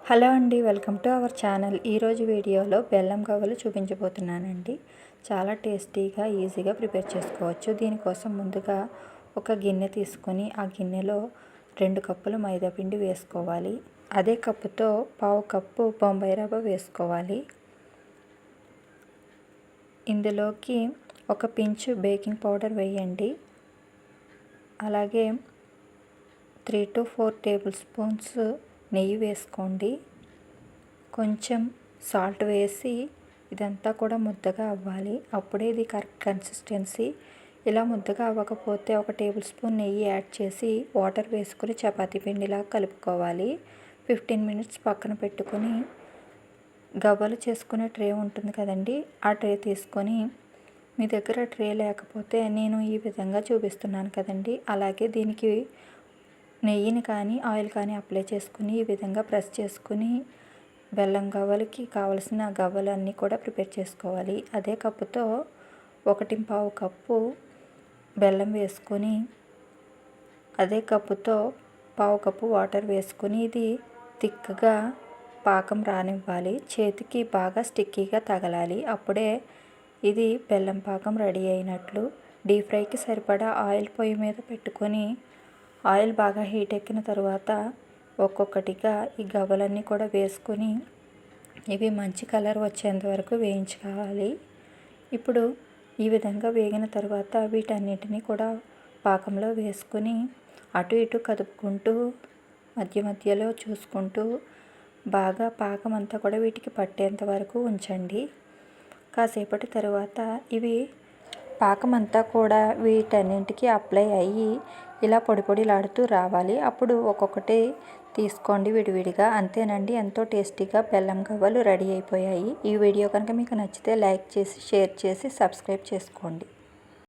Hello అండి, welcome to our channel. ఈరోజు వీడియోలో బెల్లం గవ్వలు చూపించబోతున్నానండి. చాలా టేస్టీగా ఈజీగా ప్రిపేర్ చేసుకోవచ్చు. దీనికోసం ముందుగా ఒక గిన్నె తీసుకొని ఆ గిన్నెలో 2 కప్పులు మైదా పిండి వేసుకోవాలి. అదే కప్పుతో పావు కప్పు బొంబాయి రవ్వ వేసుకోవాలి. ఇందులోకి ఒక పించు బేకింగ్ పౌడర్ వేయండి. అలాగే 3 to 4 టేబుల్ స్పూన్స్ నెయ్యి వేసుకోండి. కొంచెం సాల్ట్ వేసి ఇదంతా కూడా ముద్దగా అవ్వాలి. అప్పుడే ఇది కరెక్ట్ కన్సిస్టెన్సీ. ఇలా ముద్దగా అవ్వకపోతే 1 టేబుల్ స్పూన్ నెయ్యి యాడ్ చేసి వాటర్ వేసుకొని చపాతీ పిండిలా కలుపుకోవాలి. 15 మినిట్స్ పక్కన పెట్టుకొని గవ్వలు చేసుకునే ట్రే ఉంటుంది కదండి, ఆ ట్రే తీసుకొని, మీ దగ్గర ట్రే లేకపోతే నేను ఈ విధంగా చూపిస్తున్నాను కదండి, అలాగే దీనికి నెయ్యిని కానీ ఆయిల్ కానీ అప్లై చేసుకుని ఈ విధంగా ప్రెస్ చేసుకుని బెల్లం గవ్వలకి కావలసిన గవ్వలు అన్నీ కూడా ప్రిపేర్ చేసుకోవాలి. అదే కప్పుతో 1.25 కప్పు బెల్లం వేసుకొని అదే కప్పుతో పావు కప్పు వాటర్ వేసుకొని ఇది థిక్గా పాకం రానివ్వాలి. చేతికి బాగా స్టిక్కీగా తగలాలి. అప్పుడే ఇది బెల్లం పాకం రెడీ అయినట్లు. డీప్ ఫ్రైకి సరిపడా ఆయిల్ పొయ్యి మీద పెట్టుకొని ఆయిల్ బాగా హీట్ ఎక్కిన తర్వాత ఒక్కొక్కటిగా ఈ గవ్వలన్నీ కూడా వేసుకొని ఇవి మంచి కలర్ వచ్చేంత వరకు వేయించుకోవాలి. ఇప్పుడు ఈ విధంగా వేగిన తర్వాత వీటన్నిటిని కూడా పాకంలో వేసుకొని అటు ఇటు కదుపుకుంటూ మధ్య మధ్యలో చూసుకుంటూ బాగా పాకం అంతా కూడా వీటికి పట్టేంత వరకు ఉంచండి. కాసేపటి తర్వాత ఇవి పాకం అంతా కూడా వీటన్నింటికి అప్లై అయ్యి ఇలా పొడి పొడిలాడుతూ రావాలి. అప్పుడు ఒక్కొక్కటి తీసుకోండి విడివిడిగా. అంతేనండి, ఎంతో టేస్టీగా బెల్లం గవ్వలు రెడీ అయిపోయాయి. ఈ వీడియో కనుక మీకు నచ్చితే లైక్ చేసి, షేర్ చేసి, సబ్స్క్రైబ్ చేసుకోండి.